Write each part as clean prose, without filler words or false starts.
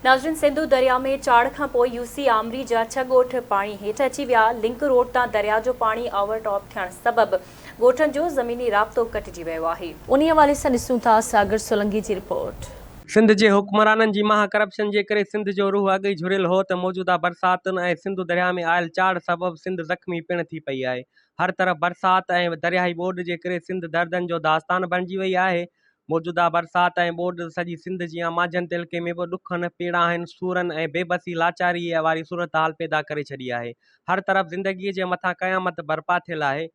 नाज़रीन, सिंधु दरिया में चाड़ खां पोइ यूसी आमरी जा 6 ॻोठ पाणी हेठि अची विया। लिंक रोड तां दरिया जो पाणी ओवरटॉप थियण सबबि ॻोठनि जो ज़मीनी राब्तो कटिजी वियो आहे। उन हवाले सां ॾिसूं था सागर सोलंकी जी रिपोर्ट। सिंध जे हुक्मराननि जी महा करप्शन जे करे सिंध जो रूह अॻु ई झुरियल हो त मौजूदा बरसातुनि ऐं सिंधु दरिया में आयल चाड़ सबबि सिंध ज़ख़्मी पिण थी पई आहे। हर तरफ़ बरसात ऐं दरियाई ॿोॾि जे करे सिंध दर्दनि जो दास्तान बणिजी वई आहे। मौजूदा बरसात ऐं ॿोॾि सॼी सिंध जी मांझनि तिलके में बि ॾुखनि पीड़ाहनि सूरनि ऐं बेबसी लाचारी वारी सूरत हाल पैदा करे छॾी आहे। हर तरफ़ ज़िंदगीअ जे मथां क़यामत बर्पा थियल आहे।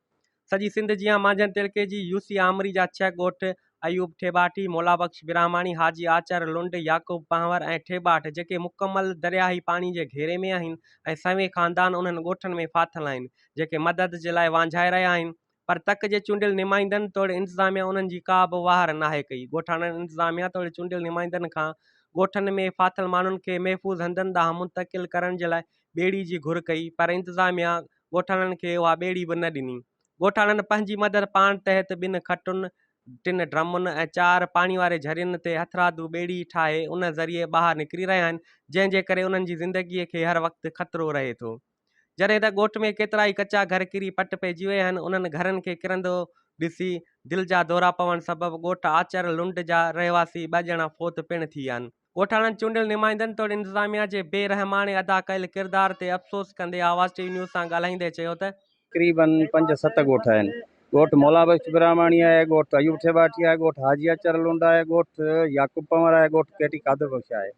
सॼी सिंध जी मांझनि तिलके जी यूसी आमरी जा 6 ॻोठ अयूब ठेबाठी, मौलाबख्श बिरामाणी, हाजी आचर लुंड, याकूब पांवर ऐं ठेबाठ जेके मुकमल दरियाई पाणी जे घेरे में आहिनि ऐं सवें ख़ानदान उन्हनि ॻोठनि में फाथल आहिनि जेके मदद जे लाइ वांझाए रहिया आहिनि। पर तक जे चूंडियल नुमाइंदनि तोड़े इंतिज़ामिया उन्हनि जी का बि वाहर नाहे कई। ॻोठाणनि इंतिज़ामिया तोड़े चूंडियल नुमाइंदनि खां ॻोठनि में फाथल माण्हुनि खे महफ़ूज़ हंधनि ॾांहुं मुंतक़िल करण जे लाइ ॿेड़ी जी घुर कई, पर इंतिज़ामिया ॻोठाणनि खे उहा ॿेड़ी बि न ॾिनी। ॻोठाणनि पंहिंजी मदद पाण तहत 2 खटुनि, 3 ड्रमुनि ऐं 4 पाणी वारे झरियनि ते हथरादू ॿेड़ी ठाहे उन ज़रिए ॿाहिरि निकिरी रहिया आहिनि, जंहिंजे करे उन्हनि जी ज़िंदगीअ खे हर वक़्तु ख़तरो रहे थो। जॾहिं त ॻोठ में केतिरा ई कचा घर किरी पट पइजी विया आहिनि। उन्हनि घरनि खे किरंदो ॾिसी दिलि जा दौरा पवण सबबि ॻोठ आचर लुंड जा रहवासी 2 ॼणा फोत पिण थी विया आहिनि। ॻोठाणनि चूंडियल नुमाइंदनि तोड़े इंतिज़ामिया जे बेरहमाने अदा कयल किरदार ते अफ़सोस कंदे आवाज़ टीवी न्यूज़ सां ॻाल्हाईंदे चयो त तकरीबन 5-7 ॻोठ आहिनि। ॻोठ मौलाबख्श बिरामाणी आहे, ॻोठ अयूब ठेबाठी आहे, ॻोठ हाजी आचर लुंड आहे, ॻोठ याकूब पंवर आहे, ॻोठ केटी कादर बख्श आहे।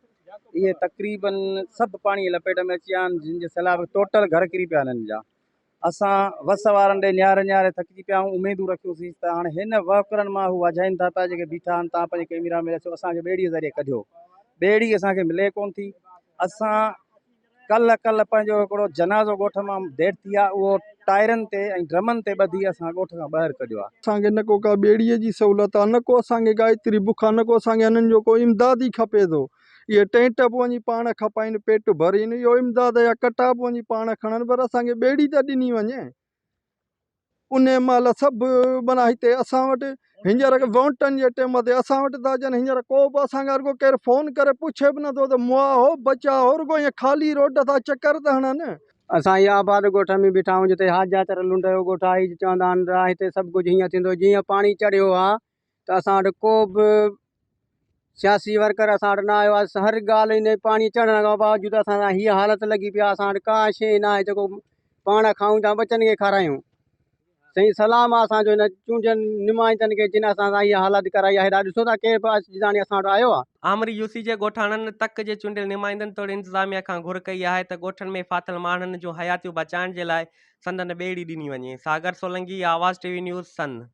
इहे तकरीबन सभु पाणी जी लपेट में अची विया आहिनि, जिन जे सैलाब टोटल घर किरी पिया आहिनि। हिननि जा असां वस वारनि ॾे न्यारे न्यारे थकिजी पिया आहियूं। उमेदूं रखियोसीं त हाणे हिन वहकरनि मां हू वॼाइनि था पिया जेके बीठा आहिनि। तव्हां पंहिंजे कैमरा में ॾिसो, असांखे ॿेड़ीअ ज़रिए कढियो, ॿेड़ी असांखे मिले कोन थी। असां कल्ह पंहिंजो हिकिड़ो जनाज़ो ॻोठ मां डेड थी आहे, उहो टायरनि ते ऐं ड्रमनि ते ॿधी असां ॻोठ खां ॿाहिरि कढियो आहे। असांखे न को का ॿेड़ीअ जी सहूलियत आहे, न को असांखे का एतिरी बुख आहे, न को असांखे हिननि जो को इमदाद ई खपे थो। इहे टेंट बि वञी पाण खपाइनि, पेट भरीनि, इहो इमदाद या कटा बि वञी पाण खणनि, पर असांखे ॿेड़ी त ॾिनी वञे। उन महिल सभु माना हिते असां वटि हींअर वोटनि जे टाइम ते असां वटि था अचनि। हींअर को बि असांखे रुगो केरु फ़ोन करे पुछे बि नथो त मुआ हो बचा हो, रुगो ईअं ख़ाली रोड था चकर था हणनि। असां इहा आबाद ॻोठ में बीठा आहियूं जिते हाजी आचर लुंड जो ॻोठ आहे। चवंदा आहिनि हिते सभु कुझु हीअं थींदो, जीअं पाणी चढ़ियो आहे त असां वटि को बि सियासी वर्कर असां वटि न आयो आहे। हर ॻाल्हि इन पाणी चढ़ण खां बावजूदि असां सां हीअ हालत लॻी पई आहे। असां वटि का शइ न आहे जेको पाण खाऊं था, बचनि खे खारायूं। सही सलाम आहे असांजो हिन चूंडियल नुमाइंदनि खे जिन असां सां इहा हालत कराई आहे। हेॾा ॾिसो था केरु बि ॼाणे असां वटि आयो आहे। आमरी यूसी जे ॻोठाणनि तक जे चूंडियल नुमाइंदनि तोड़े इंतिज़ामिया खां घुर कई आहे त ॻोठनि में फाथल माण्हुनि जूं हयातियूं बचाइण जे लाइ संदन ॿेड़ी ॾिनी वञे। सागर सोलंकी, आवाज़ टीवी न्यूज़, सन।